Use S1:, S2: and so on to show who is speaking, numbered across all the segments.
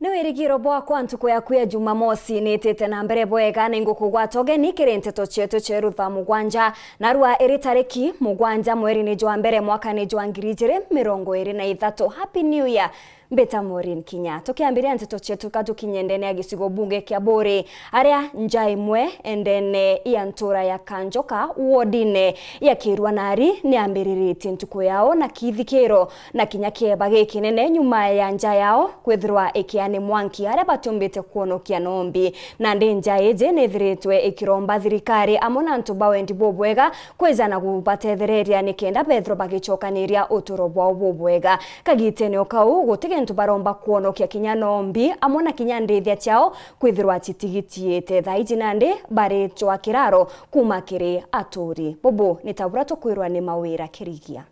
S1: Ni wirigiro bwakwa ntuku yaku ya Jumamosi nitete na mbere bwega na ngukugwata ogeni kiri Nteto chetu cheru Thaa Mugwanja na rwa iri tariki Mugwanja mweri ni jwa mbere mwaka ni jwa 2023. Happy New Year. Mbeta MAUREEN KINYA. Tukiambiria Nteto chetu katukinye ndene ya gicigo bunge kia Bore aria njai mwe endene ya ntura ya Kanjoka wodine ya Kirwa Nari ni ambiriritie ntuku yao na kithikiro na kinya kieba gikinene nyuma ya nja yao kwithirwa ikiani mwanki aria batumbite kuonokia nombi na ndi nja eje nithiritwe ikiromba thirikari amona ntuba wendi bobwega kwezana gubatethereria nikenda bethro bagichokaniria uturo bwa bobwega kagitene okau gutige ntu baromba kuonokia kinya nombi amona kinya ndithia chao kwithirwa chitigitiete thaiji nande bare chwa kiraro kuma kiri aturi bobo nitabura tukwirwa ni mawira kirigia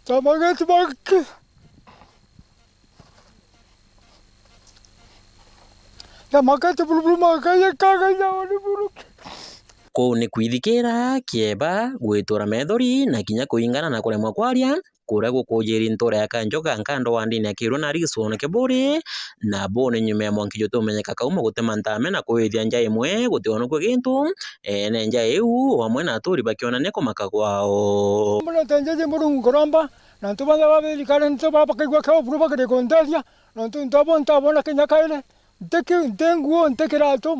S2: tamagatu bak ya makati bulbuluma kaya kaga wani buruk
S3: ko ni kwithikira kieba gwitura methori na kinya kuingana na kuremwa kwaria kura gukujiri ntura ya Kanjoka nkando wa ndini ya Kirwa Nari gicone kiburi na bone nyume ya mwanki jo tumenyeka kauma gutema ntame na kuithia nja imwe gutiono kwa gintu ne nja iu amwe na aturi bakionania kumaka kwao
S2: mbona tanjeje murungu koromba na ntubanga babeli kale ntoba bakigwa kwa buru bakire kondalia na ntabona kinya kaile ntenguo ntekirato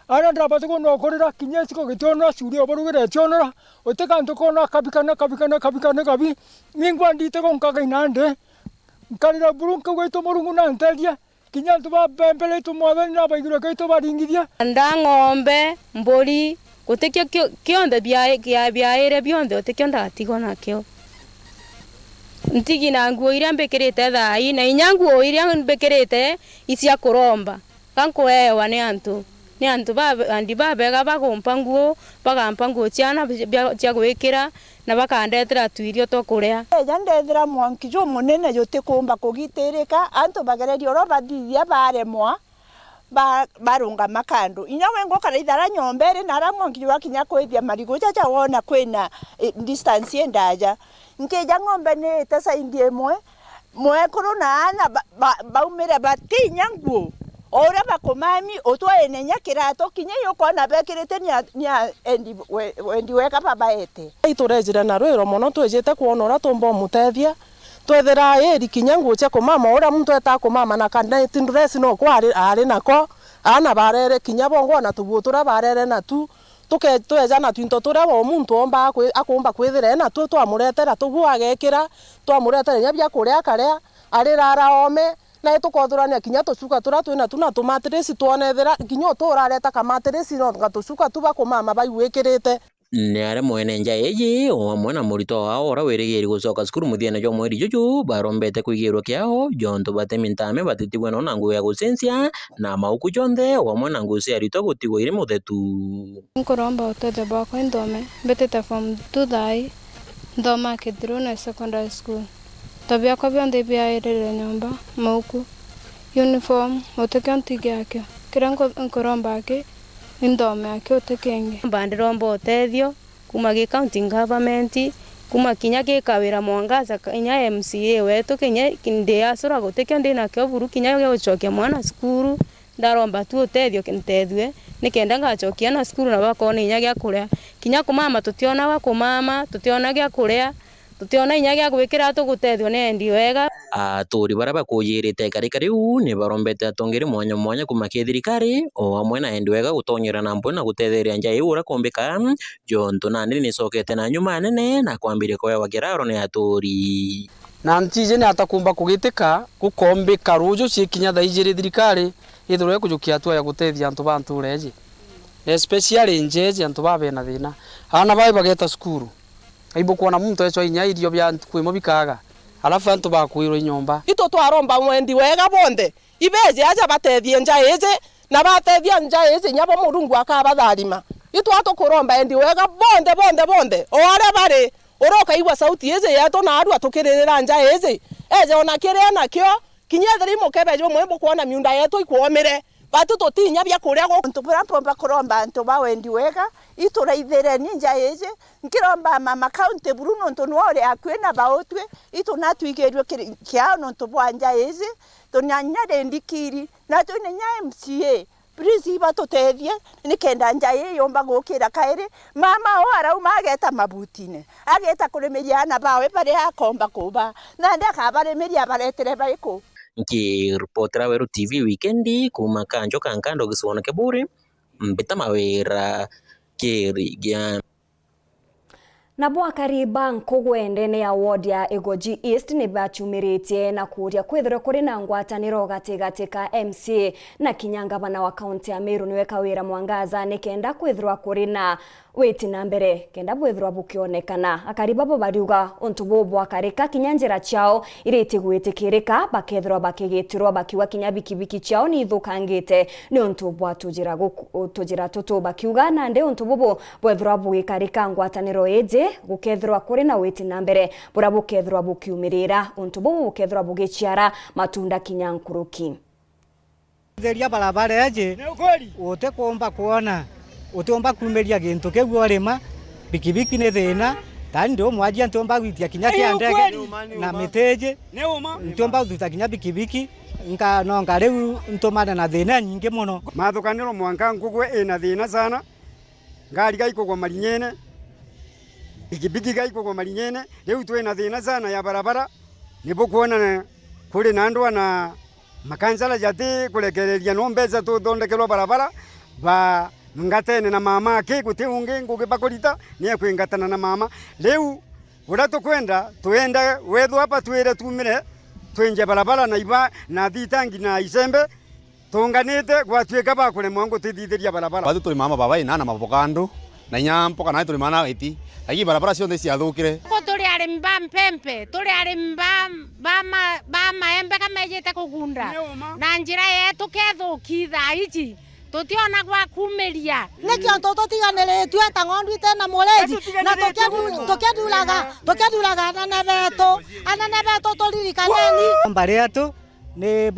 S2: ana ndabate ko no korera kinyesi ko gitono suri oborugere tionora otekanto ko no kabikana kabi mingwa ndite ko nkaga inande nkalira burunka gweto morungu na ntelia kinyanto ba bembele to mwabe na bagiro kaito baringithia
S4: nda ng'ombe mburi gutekyo kionde byaere bionde otekyo ndatigo nakyo ntigi na nguo iria mbekirite thai na inyanguo iria mbekirite icia kuromba kankuewa ni antu andi babega bagompa nguo bagampa nguo ciana cia gwikira na bakandetera tuirio to kuria
S5: ndethera mwanki jo munene yote kumba kugitirika antu bagererio ro bathithia baremwa barunga makando inyawe ngoka ithara nyombere na ra mwanki wa kinya kwithia marigo chacha wona kwina distance endaja nkeja ng'ombe ni tesa indie mwe kuru na ana baumire batinya nguo ora bakomami otwa enenya kirato kinye yoko na bekirite nya endi weka babaete
S6: iturejira na rwiro mono twejete kuonora tumbo mutethia twethera eri kinya nguo cia kumama ora muntu etakumama na kana tindress no kwari ari nako ana barere kinya bongo na tubutura barere na tu tukeja na twinto tura wo muntu omba akumba kwithira na tu twamuretera tubu agekira twamuretera nya bya kuria karia ari rara ome na tukothurania kinya tucuka tura twina tuna tumatirisi tuonethera kinya turareta kamatirisi no gatucuka tuba kumama baiwikirite
S3: ni are mwene nja eji o amwe murito wao ora wirigiri gucoka cukuru muthiene jo mweri juju barombete kwigirwo kiao jonto batemi ntame batitigwe no nangu ya gucensia na mauku jonthe o amwe na ngucia rito gutigwo iri muthetu
S4: nkoromba utete bwakwa ndome betete form 2 thai ndoma Kithiro na secondary school tabia kwa bionde bia irere nyomba mauku uniform utekyo ntigi akyo kira nkoromba ake ndome ake utekenge bandiromba utethio kuma gi county government kuma kinya gikawira mwangaza kinya MCA wetu kinya kinde asura gutekyo ndina kyo buru kinya gyochokia mwana skuru ndaromba tu utethio kintethwe nikenda ngachokia na skuru na bakona inya gya kuria kinya kumama tutiona wa kumama tutiona gya kuria tutiona inya gya gwikira tugutethio ne ndi wega
S3: aturi bara bakuyirite kari u ni barombete atongere mwanya kuma kithirikari o amwe na endi wega gutonyera na mbona gutetheria nja iura kombeka jonto na ndini sokete na nyuma nene na kwambire kwa kiraro ni aturi
S6: na ntije ni atakumba kugitika gukombeka rujo cikinya thaijiri thirikari ithurwe kujukia atua ya gutethia antu bantureje especially njeje antu babe na thina ana bae bageta skuru aibo kuona muntu echo inya irio bya kwimo bikaga alafu antu bakwiro nyomba
S5: ito twaromba mwendi wega bonde ibeje aja batethie nja eze na batethia nja eze nyabo murungu akabatharima ito atukuromba endi wega bonde ore bare oroka igwa sauti eze yato na aru atukirira nja eze eje ona kire na kyo kinyetheri mukebeje mwembo kuona miunda yetu ikuomire batu totinya bya kuria go ntupomba kuromba ntuba wendi wega ituraithire ninja yeje nkiromba mama county Bruno ntonwore akwena baotwe itunatwigerio kiao ntubwanja yeje tonyanya ndikiri na tonenya MCA Prisi batotethie nikenda njaye yomba gukira kairi mama o arauma ageta mabutine ageta kuremeria na bawe bare akomba kuba na ndaka baremeria baretere baiko
S3: Nkiripotera Weru TV wikendi kuma kanjo kankando gisuona keburi mbita mawera keri gyan
S1: na bwakari banko gwendene ya ward ya Egoji East ni bachumirite na kuria kwithira kuri na ngwataniro gategateka MCA na Kinyanga bana wa county ya Meru niwe Kawira Mwangaza nikenda kwithirwa kuri na weti na mbere kenda bwithirwa bukionekana akaribabo bariuga ontubo bwakareka kinyanjira chao irete gwetekirika bakethirwa bakigitirwa bakiwa kinyabikibiki chao ni thukangite ni ontubwa tujira toto bakiuga na nde ontubo bwithirwa bugikarika ngwataniro eje gukethirwa kuri na weti na mbere bura bukethirwa bukiumirira ontubo bukethirwa bugichiara matunda kinyankuruki
S7: theria barabara eje ote komba kuona utomba kumeria gintu keguo rima bikibiki ne thina tani ndo mwajia ntomba gwitia kinya kia ndege na meteje ntomba gwitia kinya bikibiki nka no ngariu ntomana na thina nyingi muno
S8: mathukaniro mwanka ngugwe ina thina sana ngari gaikogwa marinyene bikibiki gaikogwa marinyene riu twina thina sana ya barabara nibo kuona kuri na andwa na makansala jati kurekereria nombeza tuthondekerwa barabara ba ngatene na mama ake guti unge nguge bakorita niye kwingatana na mama leu urato kwenda tuenda wethu hapa twire tumire twenje barabara na iba na thitangi na isembe tunganite gwatweka bakure mwangu tithithiria barabara
S9: batu tuli mama baba ina na mabokando na nyampo kana tuli mana iti agi barabara cio ndeci athukire
S10: ko tuli ari mba mpempe tuli ari mba ba maembe kamejete kugunda na njira yetu kethukitha ici tutiona gwa kumeria
S11: nekio toto tiganire tweta ngondu tena moleji na tokadulaga ananebeto tolirikanani
S7: mbareto ni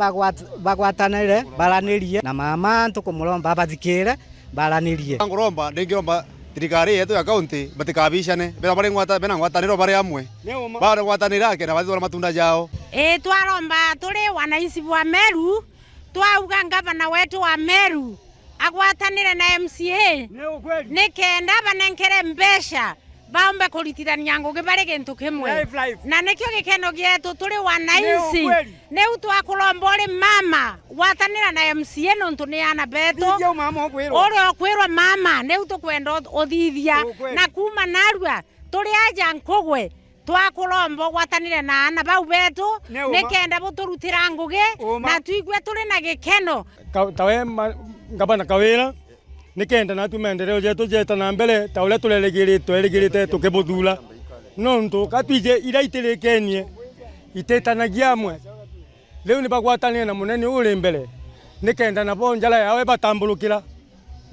S7: bagwatanire baranirie na mama ntukumuromba bathikire baranirie
S9: ngoromba ndingiromba thirikari yetu ya county batikabishane bera bari ngwata bena ngwataniro bari amwe bara ngwatanira ke na bathora matunda jao
S10: twaromba tuli wanaici wa Meru twauga ngavana wetu wa Meru agwatanire na MCA nikenda banenkere mbesha baombe kulitirania ngugi bari gintu kimwe na nikio gikeno gietu tuli wanaici neu twakulomba uri mama gwatanira na MCA nontu ni ana beto uri okwirwa mama neu tukwenda uthithia na kuma narua tuli aja nkugwe twakulomba gwatanire na ana bau betu nikenda buturutira ngugi na tuigwe tuli na gikeno
S2: tawe ngabana Kawira nikenda na tumendereo jetu jeta na mbele taule tulelegirite tukebuthula nontu katwije iraitirikenie itetanagia amwe leo ni bagwatanire na munene uri mbele nikenda na bonjala yawe batambulukira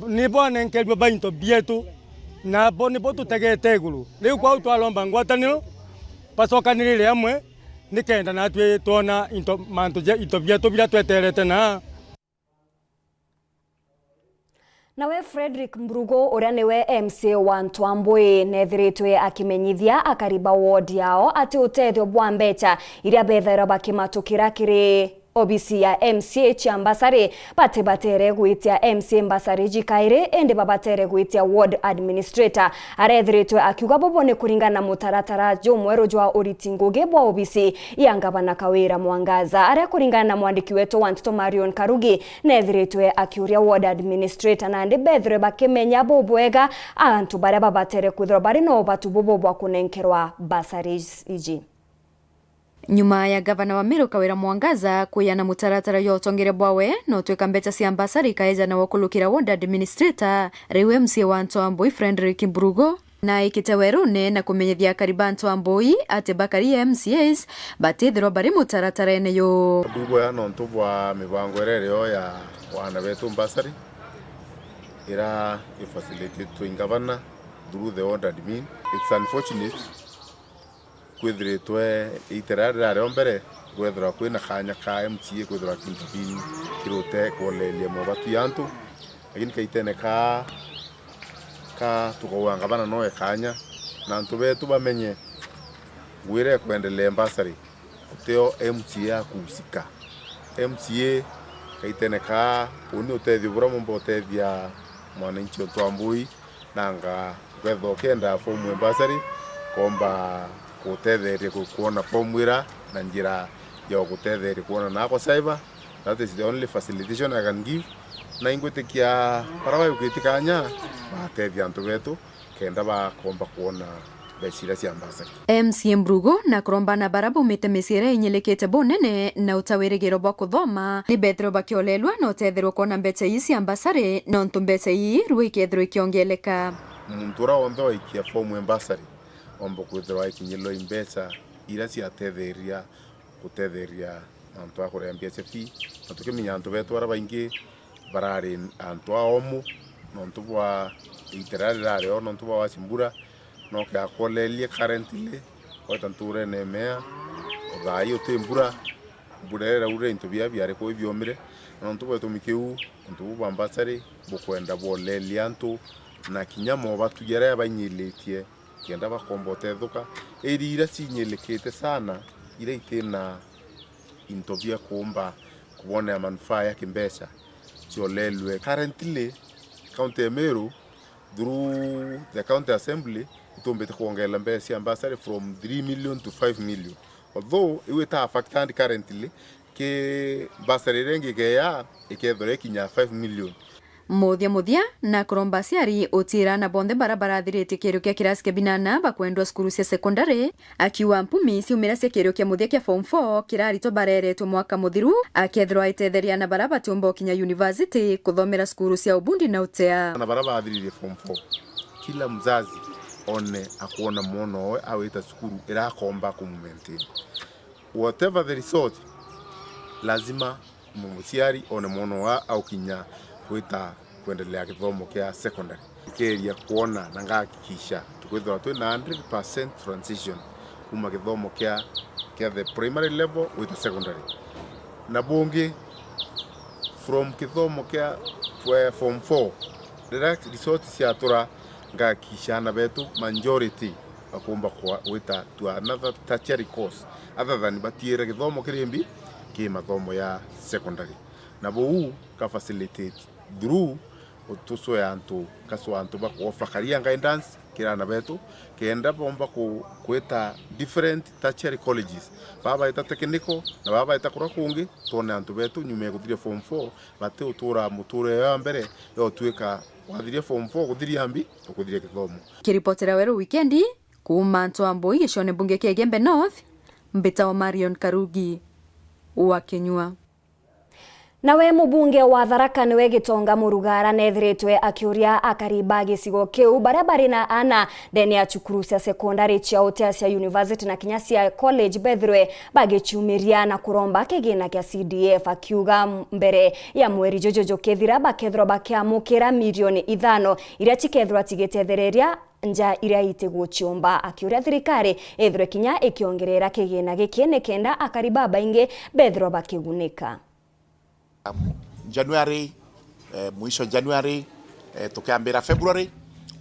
S2: ni bone nkelwe bainto bietu na boni botu tegete iguru leo kwa utwalomba ngwataniro pasokanirire amwe nikenda na twe tona into manto je ito bietu bila tweterete na
S1: nawe Frederick Mburugo uria niwe MCA wa Ntwambwe nethiritwe akimenyithia akariba ward yao ati utethio bwa mbecha iria bethaira bakimatukira kiri obisi ya MCA Chambasare batere gwitia MCA Mbasare jikaire ende babatere gwitia ward administrator arethiritwe akiuga bobone kuringana mutaratara jomwero jwa uritinguge bwa obisi yangabana Kawira Mwangaza aria kuringana na mwandiki wetu wa Nteto Marion Karugi nethiritwe akiuria ward administrator na ende bethre bakimenya bobwega antu baria babatere kwithira bari no batubobo bwa kunenkerwa basari iji
S12: nyuma ya gavana wa Meru Kawira Mwangaza kuyana mutaratara yo tongere bwawe no tweka mbecha cia mbasari kaeja na wakulukira ward administrator riwe MCA wa Ntwambwe Frederick Mburugo na ikitewerune na kumenyithia kariba Ntwambwe ate bakari MCAs batithirwa bari mutaratara ene yo
S13: dugo ya nontu bwa mibango rero ya wana betu mbasari ira facilitated to governor through the ward admin. It's unfortunate kwithiritwe iterarira ryo mbere gwethira kwina kanya ka MCA kwithira kintu kini kirute kolelia mobatu yantu lakini kaitene ka tukowanga bana noe kanya na ntu betu bamenye gwire kwendelea mbasari uteo MCA kusika MCA kaitene ka uni utethio bura mumbo utethia mwananchi otwambui nanga gwetho kenda fomu mbasari komba kutetheria kuona formula na njira ya kutetheria kuona nako cyber. That is the only facilitation I can give. Na ingwitikia parawa yukitikanya batethia antu betu kenda ba komba kuona becira cia mbasari.
S12: MCA Mbrugo na kurombana barabu mite misire inyelekete bonene na utawirigiro bwa kuthoma ni betro bakiolelwa na utethirwo kuona mbeca isi ambasari na ntu mbeca ii ruikethirwo ikiongeleka.
S13: Muntura wonthe waikia fomu embasari ombo kwithirwa ikinyilo imbeca ira ciatetheria gutetheria antu akurembia cefi na tukiminya antu betu ara baingi barari antu aomu no ntu bwa iterarira ryo no ntu bwa Chimbura no ka kolelie currently otanture nemea othai otembura burera ure into bia biare ko biomire no ntu bwetu mikiu ntu bwa mbasari bukwenda bolelia antu na kinyamo batugere abanyiletie kenda bakombote thuka erira cinyelekete sana ire itena intobia kuomba kuona manufaa ya kimbesa ciolelwe currently county Meru through the county assembly itombete kuongela mbesa ambassador from 3 million to 5 million although iwe ta affected currently ke basari rengi ke ya ikethore kinya 5 million
S12: muthia na kuromba ciari utira na bonde barabara thirite kirio kia kirasi kia binana bakwendwa skuru cia secondary akiwa mpumi ciumira cia kirio kia muthia kia form 4 kirarito bareretwo mwaka muthiru akethirwa itetheria na baraba tumbo kinya university kuthomera skuru cia ubundi na utea
S13: na baraba thirire form 4 kila mzazi one akuona mwono we awita skuru irakomba kumumaintain whatever the result lazima mumuciari one mwono wa au kinya kwita kuendelea kithomo kia secondary ikeria kuona na ngakikisha tukwithwa twina 100% transition kuma kithomo kia the primary level with the secondary na bonge from kithomo kia form 4 direct resort cia tura ngakikisha na betu majority akumba kwa wita to another tertiary course other than batiere kithomo kirimbi ki mathomo ya secondary na bo ka facilitate through utuso ya antu kaso antu ba ofakaria guidance kira na betu kenda bomba kweta different tertiary colleges baba ita technical na baba ita kura kungi tone antu betu nyume kuthire form 4 bate utura muture ya mbere yo tweka wathire form 4 kuthiria ambi kuthire kithomo
S12: kiripotera Weru weekendi kuma Ntwamboi gicone bunge kia Gembe North mbita wa Marion Karugi wa KINYA.
S1: Nawe mubunge wa Tharaka niwe Gitonga Murugara nethiritwe akiuria akariba gicigo kiu baria bari na ana ndeni ya cukuru cia secondary cia utea cia university na kinya cia college bethirwe bagichumiria na kuromba kigina kia CDF akiuga mbere ya mweri jojojo kethira bakethro bakiamukira milioni 5 iria cikethro tigetethereria nja iria itegwo chiomba akiuria thirikari ethirwe kinya ikiongerera kigina gikene kenda akariba bainge bethro bakigunika.
S14: January mwisho January tukiambira February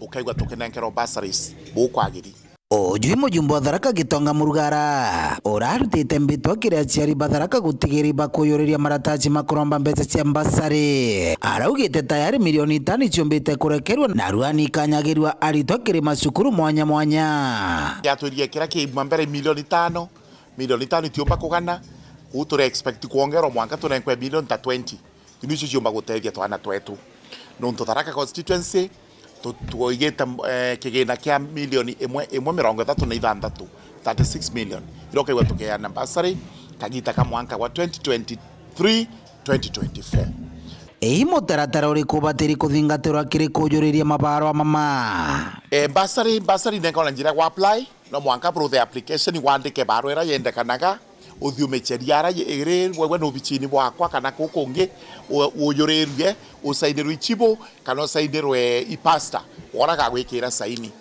S14: ukaigwa tukinenkero bursaries bukwagiri
S15: Ojui mujumbo wa Tharaka Gitonga Murugara urarutite mbitwa kiria ciari Tharaka gutigiri bakuyuriria marataci makuromba mbeca cia mbasari araugite tayari milioni 5 ciumbite kurekerwa na ruani kanyagirwa aritwa kiri macukuru mwanya mwanya
S14: yatwirie kira kiimwa mbere milioni 5 tiumba kugana uture expect kuongero mwaka tunenkwe milioni 20 tunicio ciumba gutethia twana twetu nonto Tharaka constituency tuoigeta kigina kia milioni 1.36 36 million iroka iwa tukeana basari kagita ka mwaka wa 2023 2024
S15: Ehi mutaratara uriku batiri kuthingatirwa kiri kujuriria mabaro mama
S14: basari nekona njira kwa apply no mwaka pro the application wandike baro era yendekanaga uthiumecheria ire wewe no bichini bwakwa kana kukungi uyuririe usainirwe ichibo kana usainirwe ipasta wora ga gwikira saini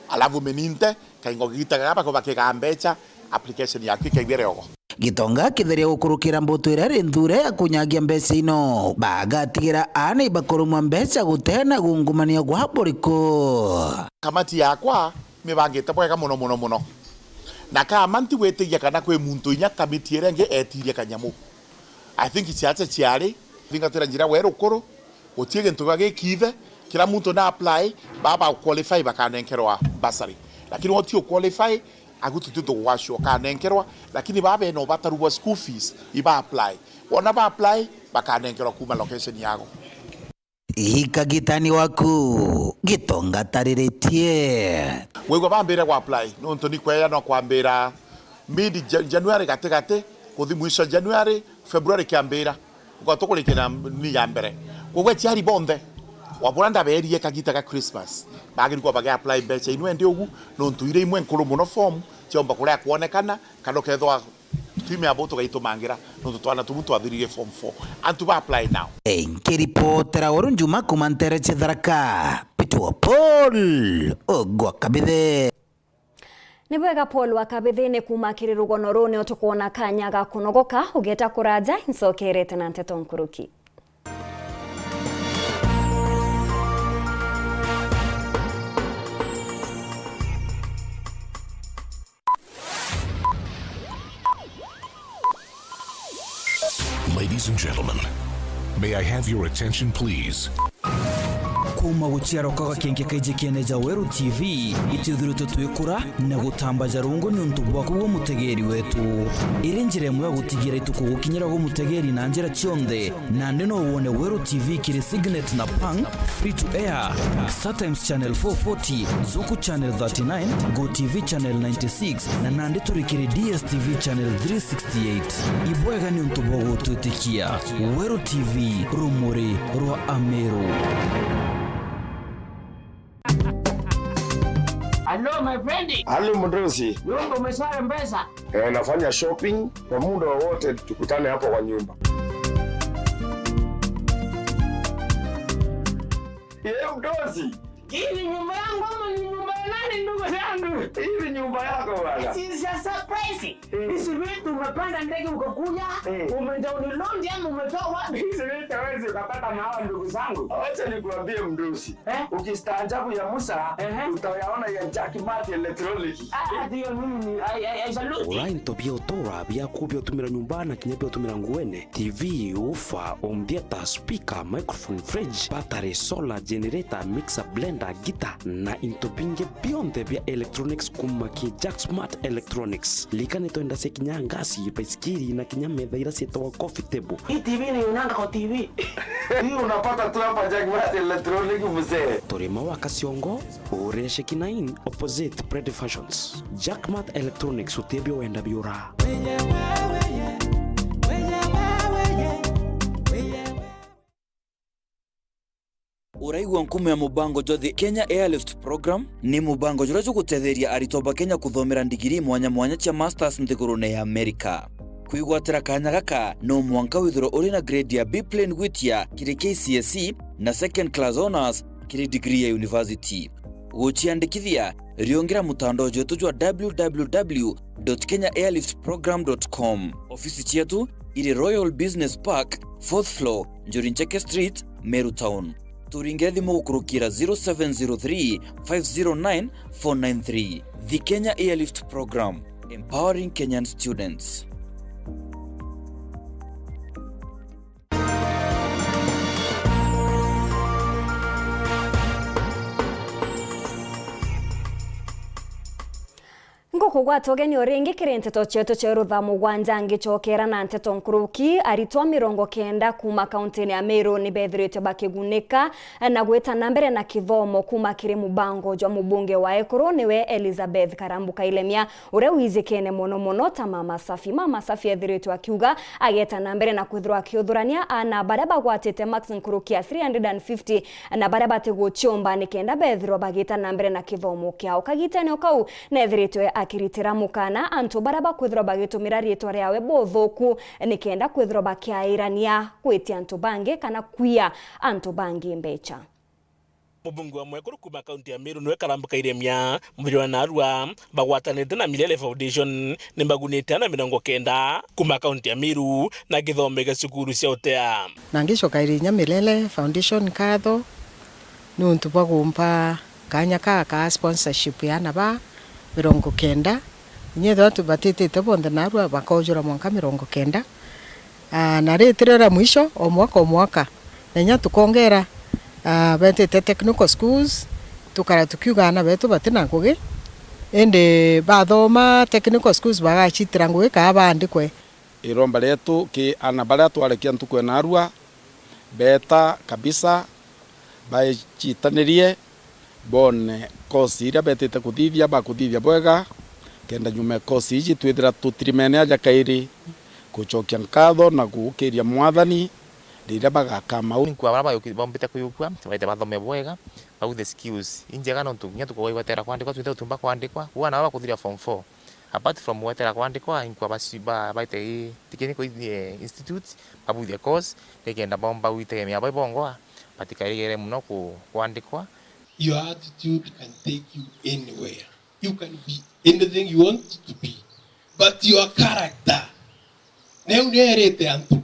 S14: alafu meninte kaingo gita gaba ko bakigambecha application yaku ikaigwire ogo
S15: Gitonga kitheria gukurukira mbutu ira ri nthure ya kunyagia mbeca ino bagatigira ana ibakorumwa mbeca gutena gungumania gwa buriku.
S14: Kamati yakwa mibangite bwega muno na kama nti wetigia kana kwe muntu inya kamiti ira nge etirie kanyamu. I think ichache chiari vingatira njira weru kuru utiege ntuga gikive kila muntu na apply baba qualify bakanenkerwa basari lakini woti qualify agutututo washo kanenkerwa lakini baba no bataruwa school fees iba apply wona ba apply bakanenkerwa kuma location yago.
S15: Ikagitani waku gitonga tariretie
S14: wego bambira kwa apply no ntoni kweya no kwambira mid January gategate kuthi mwisho January February kiambira ugatokũrĩkĩra ni ya mbere kogwe tiari bonde wabũranda berie kagita ka Christmas bagiri kwa bage apply mbeca inu ende ugu no ntuire imwe nkuru muno form ciomba kuria kuonekana kana kethwa time aboto gaito mangira no tutwana tumutu athirire form 4 antu ba apply now.
S15: Nkiripotera Weru Njuma kumantere Tharaka Pitu Paul ogwa kabithe
S1: Nibwega Paul wa kabithini kumakiri rugono rune utukuona kanya ga kunogoka ugeta kuraja insokerete na Nteto Nkuruki.
S16: Ladies and gentlemen, may I have your attention please?
S17: Kuma guciaro kaga kenge kaije keneja Weru TV itithuruto twikura na gutambaja rungu ni untu bwa kuwo mutegeri wetu irenjire mwe gutigira itukugukinyira go mutegeri na njira cionde na ndeno wone Weru TV kiri Signet na Pang free to air StarTimes channel 440 Zuku channel 39 Go TV channel 96 na nande turikiri DSTV channel 368 ibwega ni untu bwa gututikia Weru TV rumuri rwa Ameru.
S18: Hello my friend.
S19: Hello Mdosi.
S18: Yongo umesha mpesa?
S19: Nafanya shopping kwa muda wote tukutane hapo kwa nyumba. Mdosi.
S18: Hii ni nyumba yangu ama ni nyumba ya nani ndugu yangu?
S19: Hii ni nyumba yako bwana.
S18: This is a surprise. Hizi vitu umepanda ndege ukakuja, umeenda unilondi ama umetoa wapi?
S19: Hizi vitu hawezi ukapata na hawa ndugu zangu. Acha nikuambie Mdosi. Ukistaajabu ya Musa, utayaona ya Jackmart Electronics.
S18: Ndio mimi I salute.
S20: Orain tobia otora bia kubia tumira nyumbana kinyabia tumira nguene. TV, ufa, ombieta, speaker, microphone, fridge, battery, solar, generator, mixer, blender, guitar na intopinge beyond the via electronics kumaki Jackmart Electronics. Likane to enda sekinya ngasi, baiskeli na kinya meza ila setoa coffee table.
S18: Hii TV ni unanga kwa TV.
S19: Hii unapata tu hapa Jackmart Electronics mzee.
S20: Torima wakasiongo, ureshe kinain opposite Pretty Fashions. Jackmart Electronics utebio enda biura.
S21: Uraigwa nkume ya mubango jothi Kenya Airlift Program ni mubango jurajo gutetheria aritoba Kenya kuthomera ndigiri mwanya cia masters nthigurune ya Amerika. Kuigwatira kanya gaka no mwanka withiro uri na grade ya B plane gwitia kiri KCSE na second class honors kiri degree ya university. Guchiandikithia riongera mutandao jetu jwa www.kenyaairliftprogram.com. Ofisi chetu iri Royal Business Park 4th floor Njorincheke Street, Meru Town. Turinge thimu gukurukira 0703 509 493. The Kenya Airlift Program, empowering Kenyan students.
S1: Ngokugwa togeni oringi kiri Nteto chetu cheru Thaa Mugwanja ngichokera na Nteto Nkuruki aritwa 90 kuma kaunti ya Meru ni bethirite bakigunika na gweta nambere na kithomo kuma kiri mubango jwa mubunge wa Ekuru niwe Elizabeth Karambuka Ilemia ure wizikene mono ta mama safi ethirite akiuga ageta nambere na kwithirwa akiuthurania ana baraba gwatete Max Nkuruki 350 na baraba teguchomba nikenda bethirwa bageta nambere na kithomo kiao kagitene okau na ethirite akiritira mukana antu baraba kwithirwa bagitumira rietwa riawe bothuku nikenda kwithirwa bakiairania kwitia antu bangi kana kuia antu bangi mbecha.
S4: Mubungu wa mwekuru kuma kaunti ya Meru nwe karambuka iremia mviriwa na arua bagwatanite na Milele Foundation nimbagunite na 90 kuma kaunti ya Meru na githomega cukuru cia Utea.
S6: Nangishoka irinya Milele Foundation katho nuntu bwa gumpa kanya ka sponsorship ya naba 90 nyetho tubatitite bonde na arua bakojura mwanka 90 na retirera mwisho o mwaka nenya tukongera betete technical schools tukara tukiugana betu batina ngugi ende bathoma technical schools bagachitira ngugi ka bandikwe
S22: iromba letu ki ana baria twalekia ntukwe na arua beta kabisa bachitanirie bone kosi ira betete kuthithia bakuthithia bwega kenda nyume kosi iji twithira tutrimene aja kairi kuchokia nkatho na gukiria mwathani rira bagakama
S23: kwa baraba bombete kuyukwa baite bathome bwega bau the skills injega no tunya tuko watera kwandikwa twithe utumba kwandikwa wana baba kuthira form 4 apart from watera kwandikwa inkwa basiba baite tikini institute babu the course tekenda bomba uitegemea babongoa batikaigere muno kwandikwa.
S24: Your attitude can take you anywhere. You can be anything you want to be, but your character neurerete antu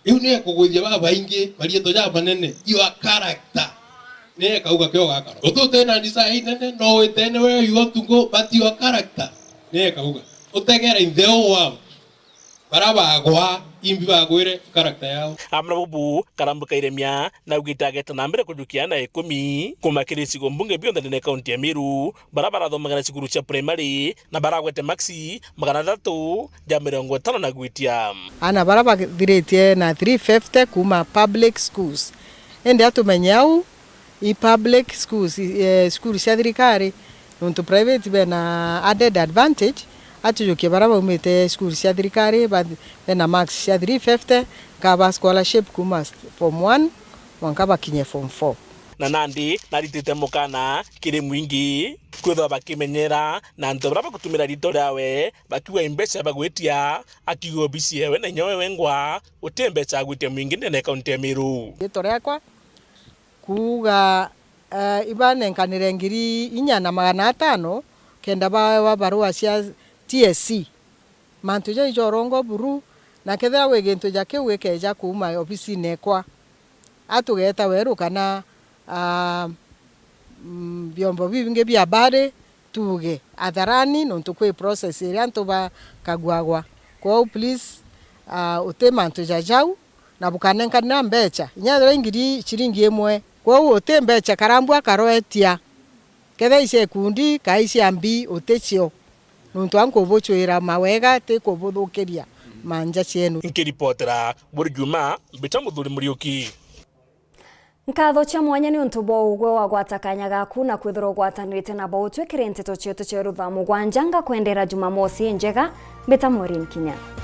S24: iune kugwithia baba ingi marieto ja banene your character ne kauga kyo gakaro utote na design nene no wait anywhere you want to go, but your character ne kauga utegera in the whole world baraba gwa imbi bagwire character yao
S4: amra bubu karambuka iremia na ugitageta na mbere kujukia na 10 kumakirisi gombunge bionda ne county ya Meru barabara tho magana cukuru cia primary na baragwete maxi magana 3 ja 50 na gwitia
S6: ana baraba thiretie na 350 kuma public schools ende atumenyau i public schools schools cia thirikari nonto private bena added advantage atujukie baraba umete school cia thirikari bena max cia 350 kaba scholarship kuma form 1 wankaba kinye form 4
S4: na nandi naritite mukana kiri mwingi kwitha bakimenyera na nto baraba kutumira rito ryawe bakiwa imbeca bagwetia akigo bisi yewe na nyowe wengwa utembeca gwitia mwingi ne county ya Meru
S6: rito ryakwa kuga ibane nkanire ngiri 4,500 kenda ba barua cia TSC mantu ja ijorongo buru na kethera wegintu ja kiwe keja kuma ofisi nekwa atugeta Weru kana byombo bibinge bya bare tuge atharani nontu kwe process iri antu ba kagwagwa kwa please utemantu ja jau na bukanenka na mbecha nyadro ingiri chiringi emwe kwa ute mbecha karambwa karoetia kethe ise kundi kaisi ambi utecio nuntu anko bochwira mawega te ko bodhokeria manja chenu
S4: nkiripotera burjuma bitamuthuri muriuki
S1: nkatho cha mwanya ni untu bo ugwe wa gwatakanya gaku na kwithirwo gwatanirite na bo twikire Nteto chetu cheru Thaa Mugwanja nga kwendera Jumamosi njega bita MAUREEN KINYA.